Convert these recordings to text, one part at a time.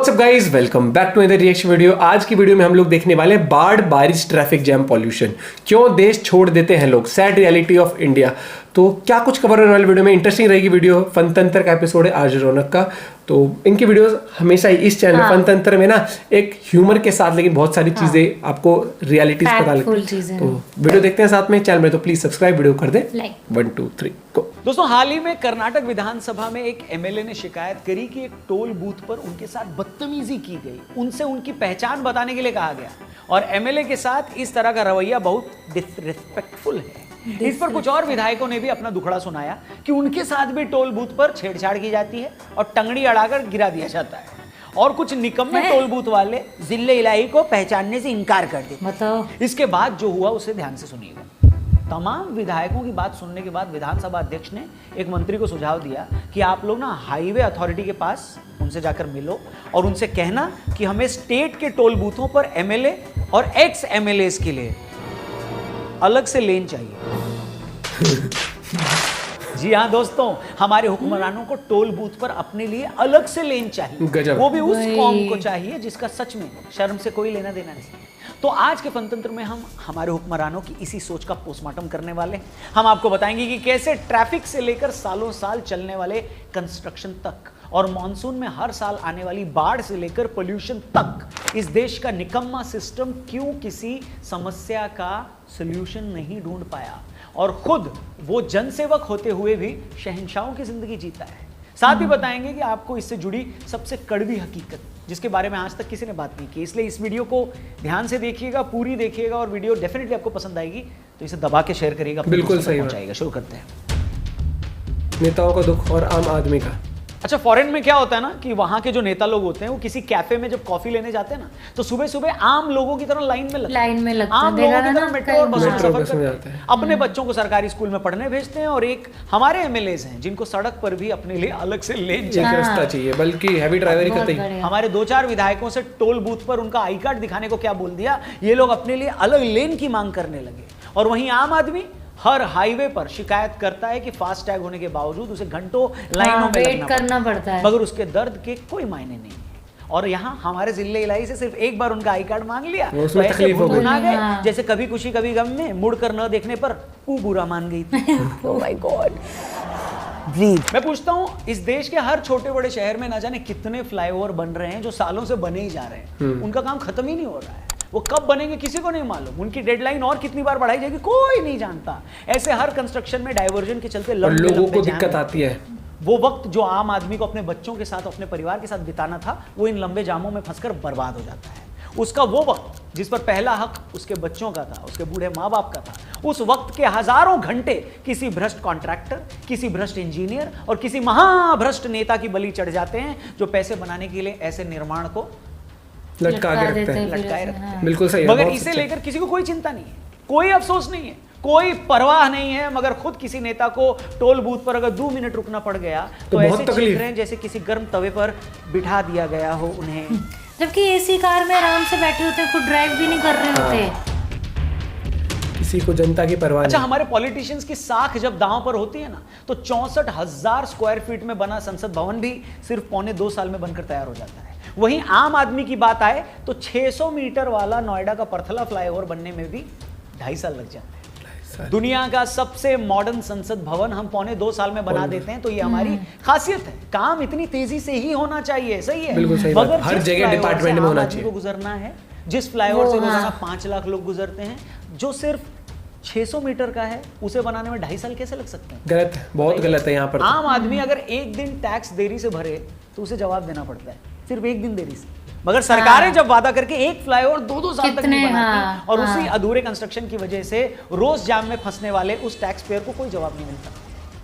WhatsApp guys, welcome back to another reaction video. आज की video में हम लोग देखने वाले हैं बाढ़, बारिश, ट्रैफिक जैम, पॉल्यूशन, क्यों देश छोड़ देते हैं लोग, सैड रियलिटी ऑफ इंडिया। तो क्या कुछ कवर होने वाले वीडियो में, इंटरेस्टिंग रहेगी वीडियो। फन तंत्र का एपिसोड है आज रौनक का। तो इनकी वीडियोस हमेशा इस चैनल फन तंत्र में ना एक ह्यूमर के साथ, लेकिन बहुत सारी चीजें आपको रियलिटीज पता लगती है। तो वीडियो देखते हैं साथ में चैनल में, तो प्लीज सब्सक्राइब वीडियो कर दे। 1 2 3 गो। दोस्तों, हाल ही में कर्नाटक विधानसभा में एक एमएलए ने शिकायत करी कि एक टोल बूथ पर उनके साथ बदतमीजी की गई, उनसे उनकी पहचान बताने के लिए कहा गया और एमएलए के साथ इस तरह का रवैया बहुत डिसरिस्पेक्टफुल है। इस पर कुछ और विधायकों ने भी अपना दुखड़ा सुनाया कि उनके साथ भी टोल बूथ पर छेड़छाड़ की जाती है और टंगड़ी अड़ाकर गिरा दिया जाता है और कुछ निकम्मे टोल बूथ वाले जिले इलाही को पहचानने से इनकार कर देते। बताओ इसके बाद जो हुआ उसे ध्यान से सुनिएगा। तमाम विधायकों की बात सुनने के बाद विधानसभा अध्यक्ष ने एक मंत्री को सुझाव दिया कि आप लोग ना हाईवे अथॉरिटी के पास उनसे जाकर मिलो और उनसे कहना कि हमें स्टेट के टोल बूथों पर एमएलए और एक्स एमएलए के लिए अलग से लेन चाहिए। जी हाँ दोस्तों, हमारे हुक्मरानों को टोल बूथ पर अपने लिए अलग से लेन चाहिए, वो भी उस कौम को चाहिए जिसका सच में शर्म से कोई लेना देना नहीं। तो आज के फनतंत्र में हम हमारे हुक्मरानों की इसी सोच का पोस्टमार्टम करने वाले हैं। हम आपको बताएंगे कि कैसे ट्रैफिक से लेकर सालों साल चलने वाले कंस्ट्रक्शन तक और मॉनसून में हर साल आने वाली बाढ़ से लेकर पोल्यूशन तक इस देश का निकम्मा सिस्टम क्यों किसी समस्या का सॉल्यूशन नहीं ढूंढ पाया और खुद वो जनसेवक होते हुए भी शहंशाहों की जिंदगी जीता है। साथ ही बताएंगे कि आपको इससे जुड़ी सबसे कड़वी हकीकत जिसके बारे में आज तक किसी ने बात नहीं की। इसलिए इस वीडियो को ध्यान से देखिएगा, पूरी देखिएगा और वीडियो डेफिनेटली आपको पसंद आएगी, तो इसे दबा के शेयर करिएगा। बिल्कुल सही पहुंचाएगा। शुरू करते हैं। नेताओं का दुख और आम आदमी का। अच्छा, फॉरेन में क्या होता है ना कि वहां के जो नेता लोग होते हैं वो किसी कैफे में जब कॉफी लेने जाते हैं ना तो सुबह सुबह आम लोगों की तरह लाइन में लगते हैं। आम लोगों की तरह मेट्रो और बसों में सफर करते हैं, अपने बच्चों को सरकारी स्कूल में पढ़ने भेजते हैं और एक हमारे एमएलएज हैं जिनको सड़क पर भी अपने लिए अलग से लेन चाहिए, बल्कि हैवी ड्राइवरी करते हैं। हमारे 2-4 विधायकों से टोल बूथ पर उनका आई कार्ड दिखाने को क्या बोल दिया, ये लोग अपने लिए अलग लेन की मांग करने लगे और वहीं आम आदमी हर हाईवे पर शिकायत करता है कि फास्ट टैग होने के बावजूद उसे घंटों लाइनों में वेट करना पड़ता है, मगर उसके दर्द के कोई मायने नहीं है। और यहाँ हमारे जिले इलाही से सिर्फ एक बार उनका आई कार्ड मांग लिया तो ऐसे भुनभुना गए जैसे कभी खुशी कभी गम में मुड़कर न देखने पर बुरा मान गई थी। Oh my God. मैं पूछता हूँ, इस देश के हर छोटे बड़े शहर में ना जाने कितने फ्लाईओवर बन रहे हैं जो सालों से बने ही जा रहे हैं, उनका काम खत्म ही नहीं हो रहा है। वो कब बनेंगे किसी को नहीं मालूम, उनकी डेडलाइन और कितनी बार बढ़ाई जाएगी कोई नहीं जानता। ऐसे हर कंस्ट्रक्शन में डाइवर्जन के चलते लोगों को दिक्कत आती है। वो वक्त जो आम आदमी को अपने बच्चों के साथ, अपने परिवार के साथ बिताना था, वो इन लंबे जामों में फंसकर बर्बाद हो जाता है। उसका वो वक्त जिस पर पहला हक उसके बच्चों का था, उसके बूढ़े माँ बाप का था, उस वक्त के हजारों घंटे किसी भ्रष्ट कॉन्ट्रैक्टर, किसी भ्रष्ट इंजीनियर और किसी महाभ्रष्ट नेता की बलि चढ़ जाते हैं जो पैसे बनाने के लिए ऐसे निर्माण को लटकाए रखते हैं। बिल्कुल सही। मगर इसे लेकर किसी को कोई चिंता नहीं है, कोई अफसोस नहीं है, कोई परवाह नहीं है। मगर खुद किसी नेता को टोल बूथ पर अगर 2 मिनट रुकना पड़ गया तो ऐसे चीख रहे हैं जैसे किसी गर्म तवे पर बिठा दिया गया हो उन्हें, जबकि एसी कार में आराम से बैठे होते हैं, खुद ड्राइव भी नहीं कर रहे होते। किसी को जनता की परवाह नहीं। अच्छा, हमारे पॉलिटिशियंस की साख जब दांव पर होती है ना तो 64,000 स्क्वायर फीट में बना संसद भवन भी सिर्फ 1.25 साल में बनकर तैयार हो जाता है। वहीं आम आदमी की बात आए तो 600 मीटर वाला नोएडा का परथला फ्लाईओवर बनने में भी 2.5 साल लग जाते हैं। दुनिया का सबसे मॉडर्न संसद भवन हम 1.25 साल में बना देते हैं, तो ये हमारी खासियत है। काम इतनी तेजी से ही होना चाहिए, सही है, मगर हर जगह डिपार्टमेंट में होना चाहिए। को गुजरना है, जिस फ्लाईओवर से रोजाना 5 लाख लोग गुजरते हैं, जो सिर्फ 600 मीटर का है, उसे बनाने में 2.5 साल कैसे लग सकते हैं? गलत है, बहुत गलत है। यहाँ पर आम आदमी अगर एक दिन टैक्स देरी से भरे तो उसे जवाब देना पड़ता है, सिर्फ एक दिन देरी से। मगर सरकारें जब वादा करके एक फ्लाईओवर 2-2 साल तक नहीं बनाती और उसी अधूरे कंस्ट्रक्शन की वजह से रोज जाम में फंसने वाले उस टैक्स पेयर को कोई जवाब नहीं मिलता,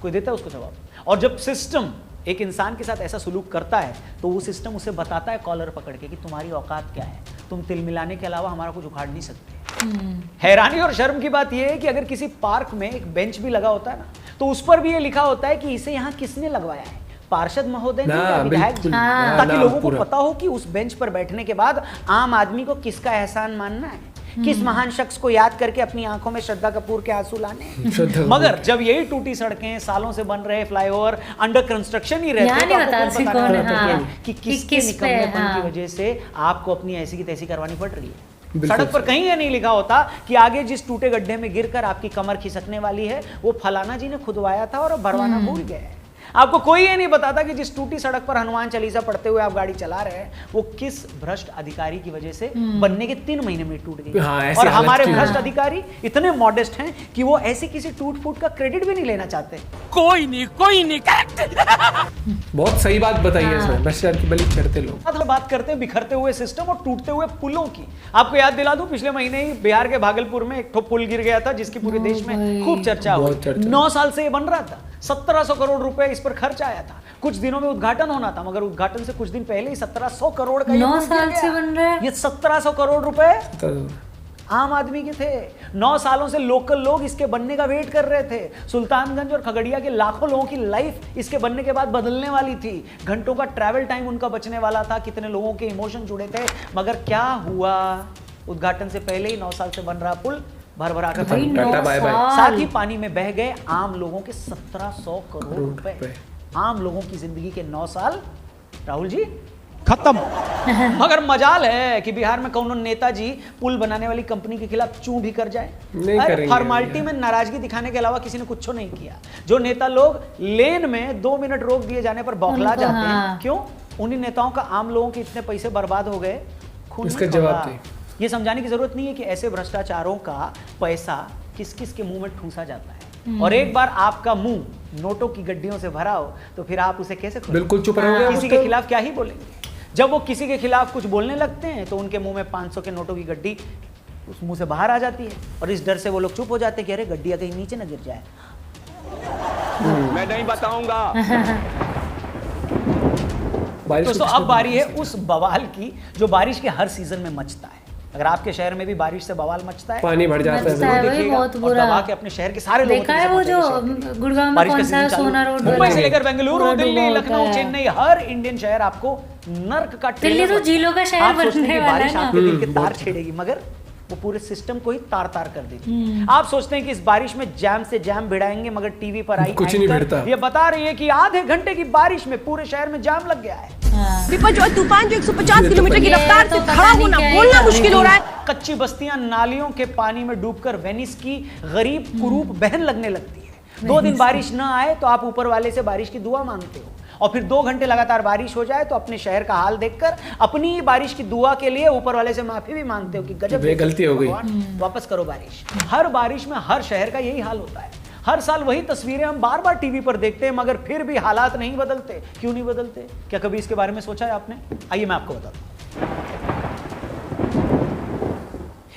कोई देता है उसको जवाब। और जब सिस्टम एक इंसान के साथ ऐसा सुलूक करता है तो वो सिस्टम उसे बताता है कॉलर पकड़ के कि तुम्हारी औकात क्या है, तुम तिल मिलाने के अलावा हमारा कुछ उखाड़ नहीं सकते। हैरानी और शर्म की बात यह है कि अगर किसी पार्क में एक बेंच भी लगा होता है ना तो उस पर भी ये लिखा होता है कि इसे यहाँ किसने लगवाया है, पार्षद महोदय ने या विधायक जी, ताकि लोगों को पता हो कि उस बेंच पर बैठने के बाद आम आदमी को किसका एहसान मानना है। किस महान शख्स को याद करके अपनी आंखों में श्रद्धा कपूर के आंसू लाने। मगर जब यही टूटी सड़कें, सालों से बन रहे फ्लाईओवर अंडर कंस्ट्रक्शन ही रहते कि किसके निकम्मेपन की वजह से आपको अपनी ऐसी की तैसी करवानी पड़ रही है। सड़क पर कहीं ये नहीं लिखा होता कि आगे जिस टूटे गड्ढे में गिरकर आपकी कमर खिसकने वाली है वो फलाना जी ने खुदवाया था और अब भरवाना भूल गए। आपको कोई ये नहीं बताता कि जिस टूटी सड़क पर हनुमान चालीसा पढ़ते हुए आप गाड़ी चला रहे हैं वो किस भ्रष्ट अधिकारी की वजह से बनने के 3 महीने में टूट गई। और हमारे भ्रष्ट अधिकारी इतने मॉडेस्ट हैं कि वो ऐसी किसी टूट फूट का क्रेडिट भी नहीं लेना चाहते। कोई नहीं बहुत सही बात बताई है इसमें, भ्रष्टाचार की बलि चढ़ते लोग। हम बात करते हैं बिखरते हुए सिस्टम और टूटते हुए पुलों की। आपको याद दिला दूं, पिछले महीने ही बिहार के भागलपुर में एक पुल गिर गया था जिसकी पूरे देश में खूब चर्चा हुई। 9 साल से ये बन रहा था, 1700 करोड़ रुपए इस पर खर्च आया था। कुछ दिनों में उद्घाटन होना था, मगर उद्घाटन से कुछ दिन पहले ही 1700 करोड़ का 9 साल से बन रहा है। ये 1700 करोड़ रुपए आम आदमी के थे। 9 सालों से लोकल लोग इसके बनने का वेट कर रहे थे। सुल्तानगंज और खगड़िया के लाखों लोगों की लाइफ इसके बनने के बाद बदलने वाली थी। घंटों का ट्रैवल टाइम उनका बचने वाला था। कितने लोगों के इमोशन जुड़े थे, मगर क्या हुआ? उद्घाटन से पहले ही 9 साल से बन रहा पुल भर कर साथ ही पानी में बह गए आम लोगों के 1700 करोड़ रुपए। आम लोगों की जिंदगी के 9 साल राहुल जी खत्म। मगर मजाल है कि बिहार में कौन नेताजी पुल बनाने वाली कंपनी के खिलाफ चू भी कर जाए। फॉर्मालिटी में नाराजगी दिखाने के अलावा किसी ने कुछ नहीं किया। जो नेता लोग लेन में 2 मिनट रोक दिए जाने पर बौखला जाते हैं, क्यों? उन्हीं नेताओं का आम लोगों के इतने पैसे बर्बाद हो गए, खून इसका जवाब दे। ये समझाने की जरूरत नहीं है कि ऐसे भ्रष्टाचारों का पैसा किस किस के मुंह में ठूंसा जाता है। और एक बार आपका मुंह नोटों की गड्डियों से भरा हो तो फिर आप उसे कैसे खोलेंगे? बिल्कुल चुप रहोगे। किसी के खिलाफ क्या ही बोलेंगे? जब वो किसी के खिलाफ कुछ बोलने लगते हैं तो उनके मुंह में 500 के नोटों की गड्डी उस मुंह से बाहर आ जाती है और इस डर से वो लोग चुप हो जाते हैं कि अरे गड्डियां कहीं नीचे न गिर जाए। मैं नहीं बताऊंगा। दोस्तों अब बारी है उस बवाल की जो बारिश के हर सीजन में मचता है। अगर आपके शहर में भी बारिश से बवाल मचता है, पानी भर जाता है, बहुत बुरा। के अपने शहर के सारे लोगों देखा है वो जो गुड़गांव में कौन सा सोना रोड, मुंबई से लेकर बेंगलुरु, दिल्ली, लखनऊ, चेन्नई, हर इंडियन शहर आपको नर्क का दिल्ली तो झीलों का शहर बनने वाला है। बारिश आपके दिल के तार छेड़ेगी, मगर वो पूरे सिस्टम को ही तार तार कर देगी। आप सोचते हैं कि इस बारिश में जैम से जैम भिड़ाएंगे, मगर टीवी पर आई कुछ नहीं भिड़ता। ये बता रही है कि आधे घंटे की बारिश में पूरे शहर में जाम लग गया है। विपज और तूफान जो 150 किलोमीटर की रफ्तार से खड़ा होना बोलना मुश्किल हो रहा है। कच्ची बस्तियां नालियों के पानी में डूबकर वेनिस की गरीब कुरूप बहन लगने लगती है। 2 दिन बारिश ना आए तो आप ऊपर वाले से बारिश की दुआ मांगते हो, और फिर 2 घंटे लगातार बारिश हो जाए तो अपने शहर का हाल देखकर अपनी बारिश की दुआ के लिए ऊपर वाले से माफी भी मांगते हो कि गजब गलती हो गई, वापस करो बारिश। हर बारिश में हर शहर का यही हाल होता है। हर साल वही तस्वीरें हम बार बार टीवी पर देखते हैं, मगर फिर भी हालात नहीं बदलते। क्यों नहीं बदलते? क्या कभी इसके बारे में सोचा है आपने? आइए मैं आपको बताता हूं।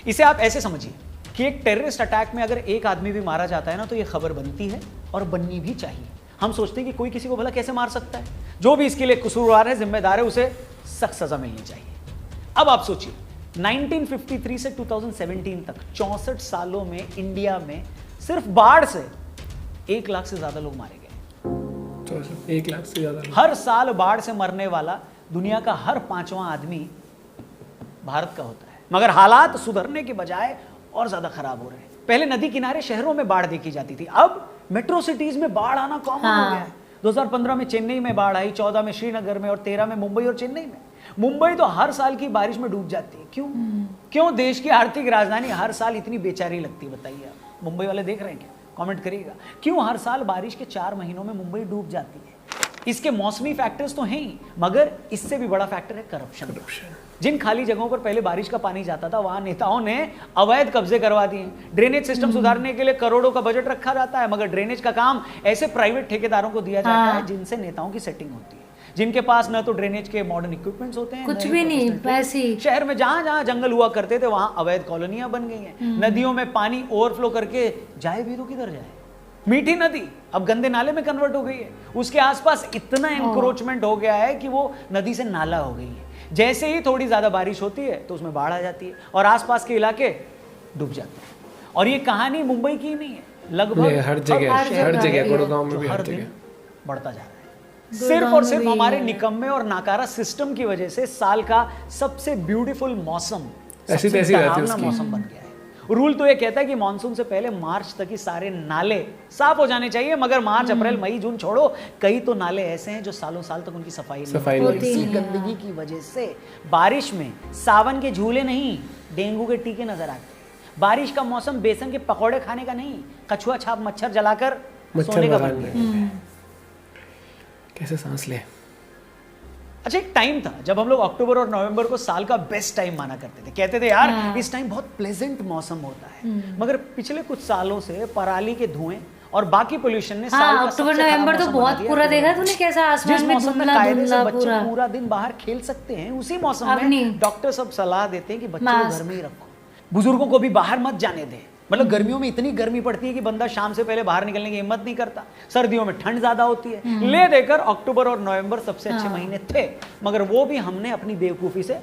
इसे आप ऐसे समझिए कि एक टेररिस्ट अटैक में अगर एक आदमी भी मारा जाता है ना, तो यह खबर बनती है और बननी भी चाहिए। हम सोचते हैं कि कोई किसी को भला कैसे मार सकता है? जो भी इसके लिए कसूरवार है, जिम्मेदार है, उसे सख्त सजा मिलनी चाहिए। अब आप सोचिए 1953 से 2017 तक 64 सालों में इंडिया में सिर्फ बाढ़ से 1 लाख से ज्यादा लोग मारे गए। 1 लाख से ज्यादा। हर साल बाढ़ से मरने वाला दुनिया का हर 5वां आदमी भारत का होता है, मगर हालात सुधरने के बजाय और ज्यादा खराब हो रहे हैं। पहले नदी किनारे शहरों में बाढ़ देखी जाती थी, अब मेट्रो सिटीज में बाढ़ आना कॉमन हो गया है। 2015 में चेन्नई में बाढ़ आई, 14 में श्रीनगर में और 13 में मुंबई और चेन्नई में। मुंबई तो हर साल की बारिश में डूब जाती है। क्यों देश की आर्थिक राजधानी हर साल इतनी बेचारी लगती है? बताइए आप, मुंबई वाले देख रहे हैं क्या? कमेंट करिएगा। क्यों हर साल बारिश के 4 महीनों में मुंबई डूब जाती है? इसके मौसमी फैक्टर्स तो हैं ही, मगर इससे भी बड़ा फैक्टर है करप्शन। जिन खाली जगहों पर पहले बारिश का पानी जाता था, वहां नेताओं ने अवैध कब्जे करवा दिए। ड्रेनेज सिस्टम सुधारने के लिए करोड़ों का बजट रखा जाता है, मगर ड्रेनेज का काम ऐसे प्राइवेट ठेकेदारों को दिया जाता है जिनसे नेताओं की सेटिंग होती है, जिनके पास न तो ड्रेनेज के मॉडर्न इक्विपमेंट्स होते हैं, कुछ भी नहीं, पैसे। शहर में जहां जहां जंगल हुआ करते थे वहां अवैध कॉलोनियां बन गई हैं। नदियों में पानी ओवरफ्लो करके जाए भी तो किधर जाए? मीठी नदी अब गंदे नाले में कन्वर्ट हो गई है। उसके आसपास इतना एनक्रोचमेंट हो गया है कि वो नदी से नाला हो गई है। जैसे ही थोड़ी ज्यादा बारिश होती है तो उसमें बाढ़ आ जाती है और आसपास के इलाके डूब जाते हैं। और ये कहानी मुंबई की नहीं है, लगभग हर जगह गुड़गांव में भी हर दिन बढ़ता जा रहा है। सिर्फ और सिर्फ हमारे निकम्मे और नाकारा सिस्टम की वजह से साल का सबसे ब्यूटीफुल मौसम ऐसी तैसी रहती है उसकी। मौसम बन गया है। रूल तो ये कहता है कि मानसून से पहले मार्च तक ही सारे नाले साफ हो जाने चाहिए, मगर मार्च अप्रैल मई जून छोड़ो, कई तो नाले ऐसे हैं जो सालों साल तक उनकी सफाई नहीं होती। इसी गंदगी की वजह से बारिश में सावन के झूले नहीं, डेंगू के टीके नजर आते। बारिश का मौसम बेसन के पकौड़े खाने का नहीं, कछुआ छाप मच्छर जलाकर सोने का बन गया। कैसे सांस ले। अच्छा, एक टाइम था जब हम लोग अक्टूबर और नवंबर को साल का बेस्ट टाइम माना करते थे, कहते थे यार इस टाइम बहुत प्लेजेंट मौसम होता है। मगर पिछले कुछ सालों से पराली के धुएं और बाकी पोल्यूशन ने साल का अक्टूबर नवंबर तो बहुत पूरा देखा तूने, कैसा आसमान में धुंधला धुंधला पूरा। पूरा दिन बाहर खेल सकते हैं, उसी मौसम में डॉक्टर सब सलाह देते हैं कि बच्चों को घर में ही रखो, बुजुर्गों को भी बाहर मत जाने दें। मतलब गर्मियों में इतनी गर्मी पड़ती है कि बंदा शाम से पहले बाहर निकलने की हिम्मत नहीं करता, सर्दियों में ठंड ज्यादा होती है। ले देकर अक्टूबर और नवंबर सबसे अच्छे महीने थे, मगर वो भी हमने अपनी बेवकूफी से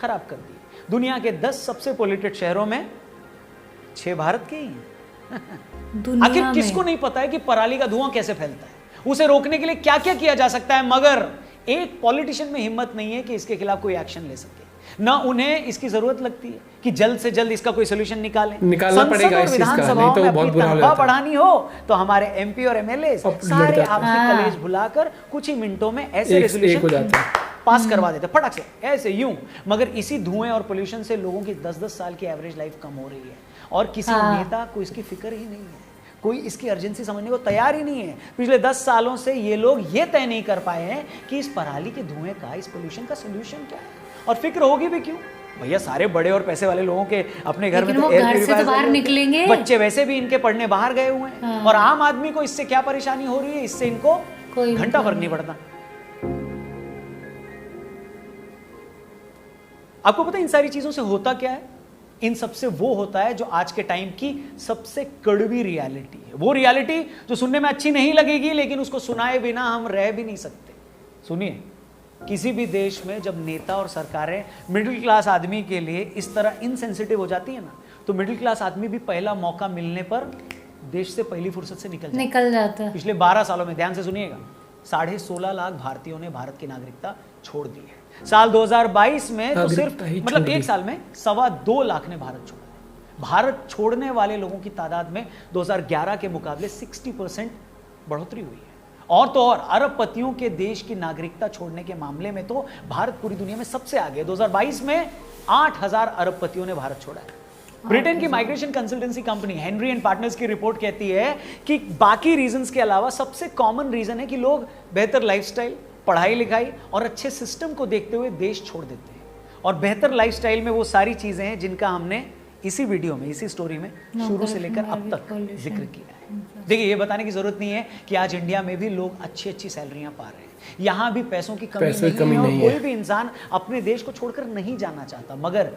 खराब कर दिए। दुनिया के 10 सबसे पोल्यूटेड शहरों में 6 भारत के ही हैं। आखिर किसको नहीं पता है कि पराली का धुआं कैसे फैलता है, उसे रोकने के लिए क्या क्या किया जा सकता है, मगर एक पॉलिटिशियन में हिम्मत नहीं है कि इसके खिलाफ कोई एक्शन ले सके। ना उन्हें इसकी जरूरत लगती है कि जल्द से जल्द इसका कोई सोल्यूशन निकालना पड़ेगा। विधानसभाओं में अपनी तनख्वाह बढ़ानी हो तो हमारे एमपी और एमएलए सारे आपसी कलेश भुलाकर कुछ ही मिनटों में ऐसे रेजोल्यूशन पास करवा देते फटक से, ऐसे यूं। मगर इसी धुएं और पोल्यूशन से लोगों की 10-10 साल की एवरेज लाइफ कम हो रही है और किसी नेता को इसकी फिक्र ही नहीं है, कोई इसकी अर्जेंसी समझने को तैयार ही नहीं है। पिछले 10 सालों से ये लोग ये तय नहीं कर पाए हैं कि इस पराली के धुएं का, इस पोल्यूशन का सोल्यूशन क्या है, और फिक्र होगी भी क्यों। भैया सारे बड़े और पैसे वाले लोगों के अपने घर में तो एयर प्यूरिफायर बाहर निकलेंगे, बच्चे वैसे भी इनके पढ़ने बाहर गए हुए हैं, और आम आदमी को इससे क्या परेशानी हो रही है, इससे इनको घंटा फर्क नहीं पड़ता। आपको पता है इन सारी चीजों से होता क्या है? इन सबसे वो होता है जो आज के टाइम की सबसे कड़वी रियलिटी है, वो रियलिटी जो सुनने में अच्छी नहीं लगेगी लेकिन उसको सुनाए बिना हम रह भी नहीं सकते। सुनिए, किसी भी देश में जब नेता और सरकारें मिडिल क्लास आदमी के लिए इस तरह इनसेंसिटिव हो जाती है ना, तो मिडिल क्लास आदमी भी पहला मौका मिलने पर देश से पहली फुर्सत से निकल जाता है। पिछले 12 सालों में ध्यान से सुनिएगा, 16.5 लाख भारतीयों ने भारत की नागरिकता छोड़ दी है। साल 2022 में तो सिर्फ मतलब एक साल में 2.25 लाख ने भारत छोड़ा। भारत छोड़ने वाले लोगों की तादाद में 2011 के मुकाबले 60% बढ़ोतरी हुई है। और तो और अरबपतियों के देश की नागरिकता छोड़ने के मामले में तो भारत पूरी दुनिया में सबसे आगे। 2022 में 8,000 अरबपतियों ने भारत छोड़ा है। ब्रिटेन की migration consultancy company Henry and partners की रिपोर्ट कहती है कि बाकी रीजंस के अलावा सबसे कॉमन रीजन है कि लोग बेहतर लाइफस्टाइल, पढ़ाई लिखाई और अच्छे सिस्टम को देखते हुए देश छोड़ देते हैं। और बेहतर लाइफस्टाइल में वो सारी चीजें हैं जिनका हमने इसी वीडियो में, इसी स्टोरी में शुरू से लेकर अब तक जिक्र किया है। देखिए, ये बताने की जरूरत नहीं है कि आज इंडिया में भी लोग अच्छी अच्छी सैलरियां पा रहे हैं, यहाँ भी पैसों की कमी नहीं है और कोई भी इंसान अपने देश को छोड़कर नहीं जाना चाहता। मगर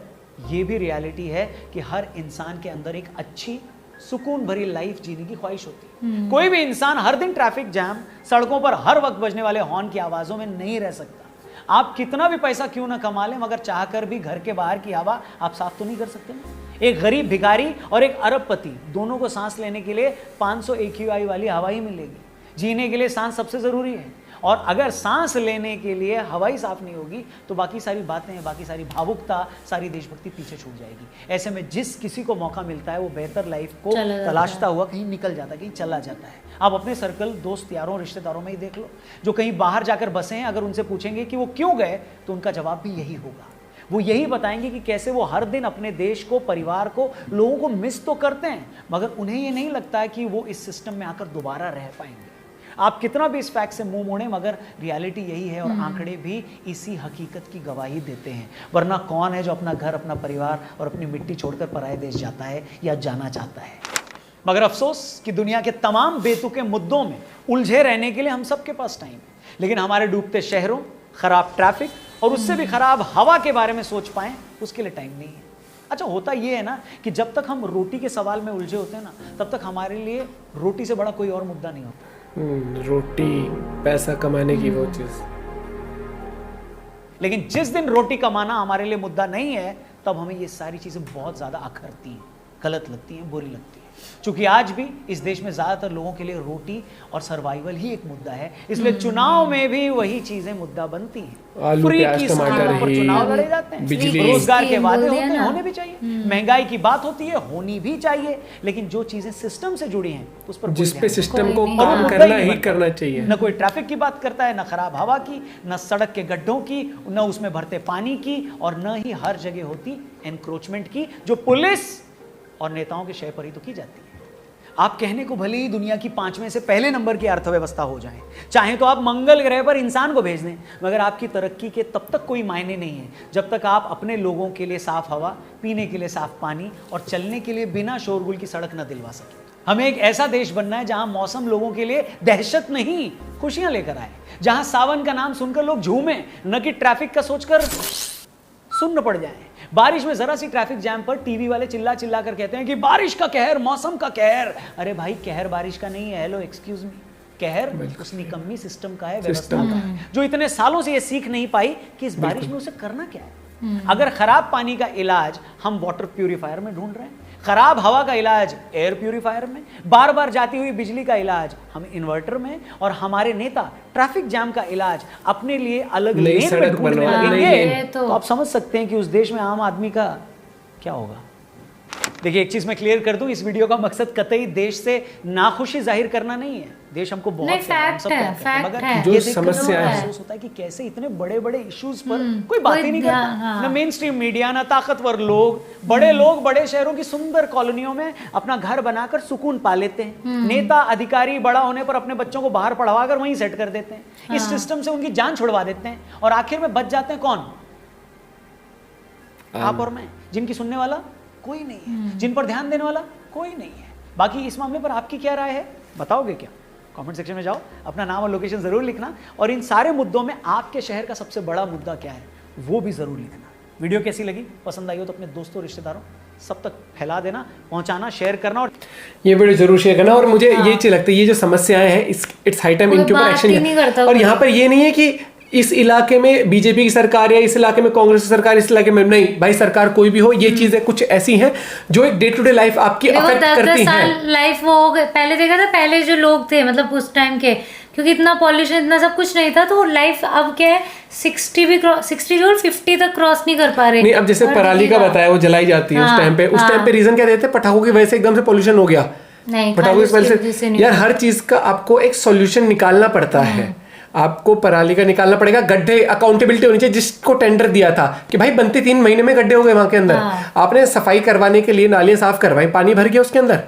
ये भी रियलिटी है कि हर इंसान के अंदर एक अच्छी सुकून भरी लाइफ जीने की ख्वाहिश होती है। कोई भी इंसान हर दिन ट्रैफिक जैम, सड़कों पर हर वक्त बजने वाले हॉर्न की आवाजों में नहीं रह सकता। आप कितना भी पैसा क्यों ना कमा लें, मगर चाहकर भी घर के बाहर की हवा आप साफ तो नहीं कर सकते ना। एक गरीब भिखारी और एक अरबपति दोनों को सांस लेने के लिए 500 AQI वाली हवा ही मिलेगी। जीने के लिए सांस सबसे जरूरी है, और अगर सांस लेने के लिए हवा ही साफ नहीं होगी तो बाकी सारी बातें, बाकी सारी भावुकता, सारी देशभक्ति पीछे छूट जाएगी। ऐसे में जिस किसी को मौका मिलता है वो बेहतर लाइफ को तलाशता हुआ कहीं निकल जाता है, कहीं चला जाता है। आप अपने सर्कल, दोस्त यारों, रिश्तेदारों में ही देख लो, जो कहीं बाहर जाकर बसे हैं, अगर उनसे पूछेंगे कि वो क्यों गए तो उनका जवाब भी यही होगा। वो यही बताएंगे कि कैसे वो हर दिन अपने देश को, परिवार को, लोगों को मिस तो करते हैं, मगर उन्हें ये नहीं लगता है कि वो इस सिस्टम में आकर दोबारा रह पाएंगे। आप कितना भी इस फैक्ट से मुंह मोड़ें, मगर रियलिटी यही है, और आंकड़े भी इसी हकीकत की गवाही देते हैं। वरना कौन है जो अपना घर, अपना परिवार और अपनी मिट्टी छोड़कर पराये देश जाता है या जाना चाहता है। मगर अफसोस कि दुनिया के तमाम बेतुके मुद्दों में उलझे रहने के लिए हम सबके पास टाइम है, लेकिन हमारे डूबते शहरों, खराब ट्रैफिक और उससे भी खराब हवा के बारे में सोच पाएं उसके लिए टाइम नहीं है। अच्छा, होता यह है ना कि जब तक हम रोटी के सवाल में उलझे होते हैं ना, तब तक हमारे लिए रोटी से बड़ा कोई और मुद्दा नहीं होता। रोटी, पैसा कमाने की वो चीज। लेकिन जिस दिन रोटी कमाना हमारे लिए मुद्दा नहीं है, तब हमें ये सारी चीजें बहुत ज्यादा अखरती हैं। गलत लगती हैं, बुरी लगती हैं। क्योंकि आज भी इस देश में ज्यादातर लोगों के लिए रोटी और सर्वाइवल ही एक मुद्दा है, इसलिए चुनाव में भी वही चीजें मुद्दा बनती हैं। आलू, फ्री प्याज, की टमाटर स्कीमों पर ही, चुनाव लड़े जाते हैं, बिजली, रोजगार के स्कीम वादे बोल होते दिया हैं, ना। होने भी चाहिए, महंगाई की बात होती है, होनी भी चाहिए, लेकिन जो चीजें सिस्टम से जुड़ी हैं उस पर जिस कोई पे ध्यान सिस्टम को कोई काम नहीं। करना मुद्दा ही ही बनता करना चाहिए। न कोई ट्रैफिक की बात करता है, न खराब हवा की, न सड़क के गड्ढों की, न उसमें भरते पानी की, और न ही हर जगह होती एनक्रोचमेंट की, जो पुलिस और नेताओं के शय पर ही तो की जाती है। आप कहने को भले ही दुनिया की 5वें से पहले नंबर की अर्थव्यवस्था हो जाए, चाहे तो आप मंगल ग्रह पर इंसान को भेज दें, मगर आपकी तरक्की के तब तक कोई मायने नहीं है जब तक आप अपने लोगों के लिए साफ हवा, पीने के लिए साफ पानी और चलने के लिए बिना शोरगुल की सड़क न दिलवा सके। हमें एक ऐसा देश बनना है जहां मौसम लोगों के लिए दहशत नहीं, खुशियां लेकर आए, जहां सावन का नाम सुनकर लोग झूमें, न कि ट्रैफिक का सोचकर सुन्न पड़ जाएं। बारिश में जरा सी ट्रैफिक जैम पर टीवी वाले चिल्ला चिल्ला कर कहते हैं कि बारिश का कहर, मौसम का कहर। अरे भाई, कहर बारिश का नहीं है, हेलो एक्सक्यूज मी, कहर उस निकम्मी सिस्टम का है, व्यवस्था का है, जो इतने सालों से ये सीख नहीं पाई कि इस बारिश में उसे करना क्या है। अगर खराब पानी का इलाज हम वाटर प्यूरिफायर में ढूंढ रहे हैं, खराब हवा का इलाज एयर प्यूरिफायर में, बार बार जाती हुई बिजली का इलाज हम इन्वर्टर में, और हमारे नेता ट्रैफिक जाम का इलाज अपने लिए अलग नई लेन में सड़क ढूंढने बनवा, लगेंगे, ये तो आप समझ सकते हैं कि उस देश में आम आदमी का क्या होगा। देखिए, एक चीज मैं क्लियर कर दूं, इस वीडियो का मकसद कतई देश से नाखुशी जाहिर करना नहीं है। देश हमको बहुत नहीं, प्यारा है, हम fact सब है, प्यार करते हैं, fact मगर है। जो ये देखकर समस्या लोगों को है। महसूस होता है कि कैसे इतने बड़े बड़े इश्यूज पर कोई बात ही कोई नहीं करता, ध्यान, हाँ। ना मेन स्ट्रीम मीडिया, ना ताकतवर लोग बड़े शहरों की सुंदर कॉलोनियों में अपना घर बनाकर सुकून पा लेते हैं। नेता अधिकारी बड़ा होने पर अपने बच्चों को बाहर पढ़वा कर वहीं सेट कर देते हैं, इस सिस्टम से उनकी जान छुड़वा देते हैं, और आखिर में बच जाते हैं कौन? आप और मैं, जिनकी सुनने वाला कोई नहीं है, जिन पर ध्यान देने वाला कोई नहीं है। बाकी इस मामले पर आपकी क्या राय है, बताओगे क्या? कमेंट सेक्शन में जाओ, अपना नाम और लोकेशन जरूर लिखना, और इन सारे मुद्दों में आपके शहर का सबसे बड़ा मुद्दा क्या है वो भी जरूर लिखना। वीडियो कैसी लगी, पसंद आई हो तो अपने दोस्तों, रिश्तेदारों सब तक फैला देना, पहुंचाना, शेयर करना, और ये वीडियो जरूर शेयर करना। और मुझे ये चीज लगता है, ये जो समस्याएं हैं, इट्स हाई टाइम कोई इनके ऊपर बात ही एक्शन। नहीं करता और कोई। यहाँ पर ये नहीं है कि इस इलाके में बीजेपी की सरकार या इस इलाके में कांग्रेस की सरकार, इस इलाके में नहीं, भाई सरकार कोई भी हो, ये चीजें कुछ ऐसी हैं जो एक डे टू डे लाइफ आपकी देखो, अफेक्ट 10 करती साल हैं। लाइफ वो हो गए। पहले देखा था, पहले जो लोग थे मतलब उस टाइम के, क्योंकि इतना पॉल्यूशन, इतना सब कुछ नहीं था, तो लाइफ अब क्या है, 60 और 50 तक क्रॉस नहीं कर पा रहे। नहीं, अब जैसे और पराली का दिखेगा। बताया, वो जलाई जाती है उस हाँ, टाइम पे, उस हाँ। टाइम पे रीजन क्या देते हैं, पटाखों की वजह से एकदम से पॉल्यूशन हो गया। नहीं, पटाखों खाली की वजह उसकी से नहीं यार हर चीज का आपको एक सॉल्यूशन निकालना पड़ता है। आपको पराली का निकालना पड़ेगा, गड्ढे अकाउंटेबिलिटी होनी चाहिए। जिसको टेंडर दिया था कि भाई बनते 3 महीने में गड्ढे हो गए वहां के अंदर, हाँ। आपने सफाई करवाने के लिए नालियां साफ करवाई, पानी भर गया उसके अंदर।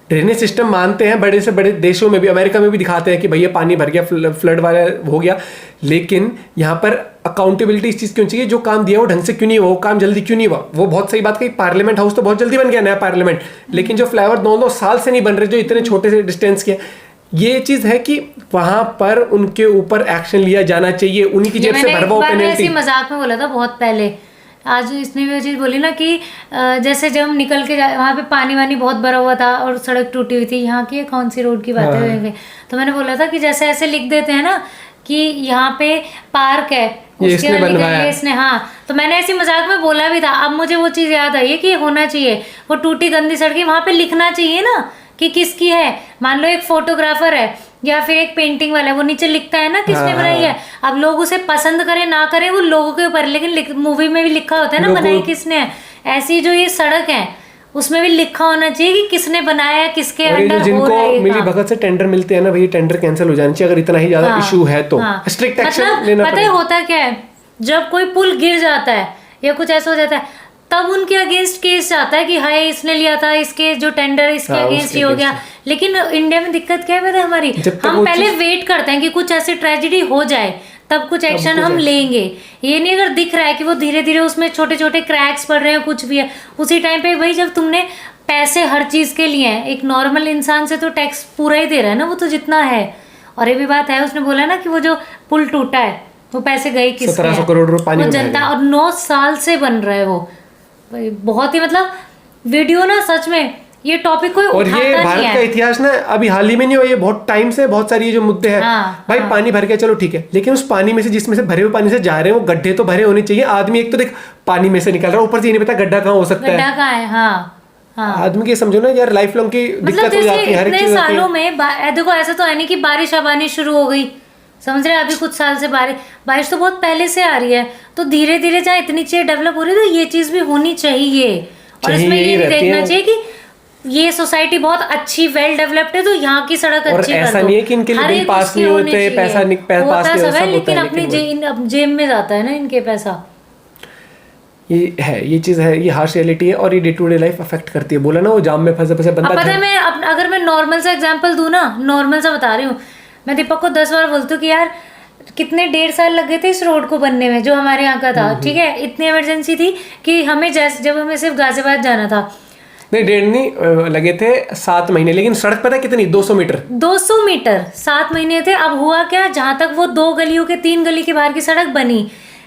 ड्रेनेज सिस्टम मानते हैं, बड़े से बड़े देशों में भी, अमेरिका में भी दिखाते हैं कि भैया पानी भर गया, फ्लड वाला हो गया, लेकिन यहाँ पर अकाउंटेबिलिटी इस चीज क्यों चाहिए, जो काम दिया वो ढंग से क्यों नहीं हुआ, वो काम जल्दी क्यों नहीं हुआ। वो बहुत सही बात कही, पार्लियामेंट हाउस तो बहुत जल्दी बन गया, नया पार्लियामेंट, लेकिन जो फ्लाईओवर 9 साल से नहीं बन रहे, जो इतने छोटे से डिस्टेंस के, ये चीज है कि वहां पर उनके ऊपर एक्शन लिया जाना चाहिए, उन्हीं की जेब से भरवाओ पेनल्टी। ऐसे मजाक में बोला था बहुत पहले, आज इसने भी वो चीज़ बोली ना कि जैसे जब हम निकल के वहाँ पे पानी वानी बहुत भरा हुआ था और सड़क टूटी हुई थी, यहाँ की कौन सी रोड की बातें हुई, तो मैंने बोला था कि जैसे ऐसे लिख देते हैं ना कि यहाँ पे पार्क है, इसने बनवाया, इसने, हाँ, तो मैंने ऐसी मजाक में बोला भी था। अब मुझे वो चीज़ याद आई है कि होना चाहिए, वो टूटी गंदी सड़कें वहाँ पे लिखना चाहिए ना कि किसकी है। मान लो एक फोटोग्राफर है या फिर एक पेंटिंग वाला है, वो नीचे लिखता है ना किसने बनाई है। अब लोग उसे पसंद करें ना करें वो लोगों के ऊपर, लेकिन मूवी में भी लिखा होता है ना बनाई किसने है। ऐसी जो ये सड़क है उसमें भी लिखा होना चाहिए कि किसने बनाया, किसके अंडर हो रहा है। जिनको मिली भगत से टेंडर मिलते हैं ना, भाई टेंडर कैंसिल हो जाना चाहिए अगर इतना ही ज्यादा इशू है तो। स्ट्रिक्ट एक्शन लेना पता है होता क्या है, जब कोई पुल गिर जाता है या कुछ ऐसा हो जाता है, तब उनके अगेंस्ट केस जाता है कि हाय इसने लिया था, इसके जो टेंडर इसके अगेंस्ट ही हो गया। लेकिन इंडिया में दिक्कत क्या है पता है हमारी, हम पहले वेट करते हैं कि कुछ ऐसी ट्रेजेडी हो जाए तब कुछ एक्शन हम लेंगे। ये नहीं अगर दिख रहा है कि वो धीरे धीरे उसमें छोटे छोटे क्रैक्स पड़ रहे हैं, कुछ भी है, उसी टाइम पे भाई जब तुमने पैसे हर चीज के लिए हैं, एक नॉर्मल इंसान से तो टैक्स पूरा ही दे रहा है ना वो तो जितना है। और ये भी बात है, उसने बोला ना कि वो जो पुल टूटा है वो पैसे गए किसके, 1700 करोड़ रुपए पानी में जनता, और 9 साल से बन रहा है वो। बहुत ही मतलब वीडियो ना सच में ये टॉपिक कोई और उठाता ये नहीं भारत है। का इतिहास ना अभी हाल ही में नहीं हुआ, ये बहुत टाइम से बहुत सारी ये जो मुद्दे हैं भाई पानी भर के चलो ठीक है, लेकिन उस पानी में से जिसमें से भरे हुए पानी से जा रहे हैं वो गड्ढे तो भरे होने चाहिए। आदमी एक तो देख पानी में से निकल रहा है, ऊपर से ये नहीं पता गड्ढा कहाँ हो सकता है, गड्ढा कहाँ है। हाँ आदमी के समझो ना यार लाइफ लॉन्ग की मतलब दिक्कत हो जाती है हर एक इतने चीज होती सालों है। में देखो ऐसा तो है नहीं कि बारिश आनी शुरू हो गई, समझ रहे हैं, अभी कुछ साल से बारिश तो बहुत पहले से आ रही है, तो धीरे धीरे जहाँ इतनी चीजें डेवलप हो रही है तो ये चीज भी होनी चाहिए। और इसमें ये नहीं देखना चाहिए कि ये सोसाइटी बहुत अच्छी वेल डेवलप्ड है तो यहाँ की सड़क और अच्छी कर दो। ऐसा नहीं है कि इनके लिए हर बिल एक पास उसकी नहीं होनी होते, चाहिए। पैसा नहीं पास होता नहीं सब होता, है, सब लेकिन होता है, अपनी लेकिन जेब में जाता है ना इनके पैसा। ये चीज है, ये हार्श रियलिटी है और ये day to day life affect करती है। बोला ना वो जाम में फंसे फंसे बंदा अब पता है मैं अगर मैं नॉर्मल सा एग्जांपल दूं ना, नॉर्मल सा बता रही हूँ, मैं दीपक को 10 बार बोलती हूँ कि यार कितने 1.5 साल लग गए थे इस रोड को बनने में जो हमारे यहाँ का था, ठीक है, इतनी इमरजेंसी थी कि हमें जब हमें सिर्फ गाजियाबाद जाना था, नहीं 1.5 नहीं लगे थे 7 महीने, लेकिन सड़क पता है कितनी 200 मीटर 200 मीटर 7 महीने थे। अब हुआ क्या, जहां तक वो 2 गलियों के 3 गली के बाहर की सड़क बनी,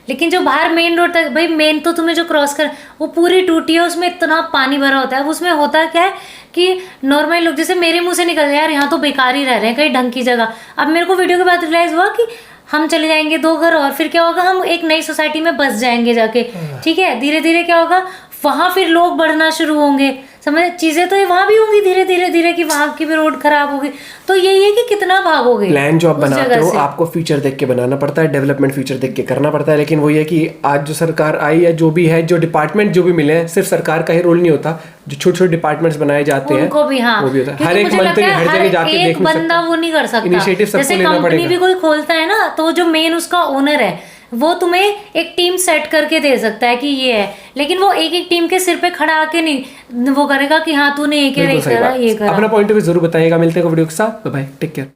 लेकिन जो बाहर मेन रोड तक, भाई मेन तो तुम्हें जो क्रॉस कर वो पूरी टूटी है, उसमें इतना पानी भरा होता है। अब उसमें होता क्या है कि नॉर्मल लोग जैसे मेरे मुंह से निकल यार यहाँ तो बेकार ही रह रहे हैं कहीं ढंग की जगह। अब मेरे को वीडियो के बाद रियलाइज हुआ कि हम चले जाएंगे 2 घर और, फिर क्या होगा, हम एक नई सोसाइटी में बस जाएंगे जाके, ठीक है, धीरे धीरे क्या होगा वहां फिर लोग बढ़ना शुरू होंगे, समझ, चीजें तो वहां भी होंगी धीरे धीरे धीरे कि वहां की भी रोड खराब होगी। तो यही है कि कितना भागोगे। प्लान जो आप उस बनाते जगह हो से। आपको फ्यूचर देख के बनाना पड़ता है, डेवलपमेंट फ्यूचर देख के करना पड़ता है, लेकिन वो ये कि आज जो सरकार आई है, जो भी है, जो डिपार्टमेंट जो भी मिले हैं, सिर्फ सरकार का ही रोल नहीं होता, जो छोटे छोटे डिपार्टमेंट्स बनाए जाते हैं उनको भी, हाँ, वो भी होता है। क्योंकि हर एक मुझे मंत्री लगता है हर जगह जाके एक देख नहीं बंदा सकता, वो नहीं कर सकता। इनिशिएटिव सबको जैसे लेना कंपनी पड़ेगा। भी कोई खोलता है ना, तो जो मेन उसका ओनर है वो तुम्हें एक टीम सेट करके दे सकता है कि ये है, लेकिन वो एक एक टीम के सिर पे खड़ा आके नहीं वो करेगा कि हाँ तूने ये बिल्कुल सही करा बात। ये करा। अपना पॉइंट ऑफ व्यू जरूर बताइएगा। मिलते हैं वीडियो के साथ, बाय, टेक केयर।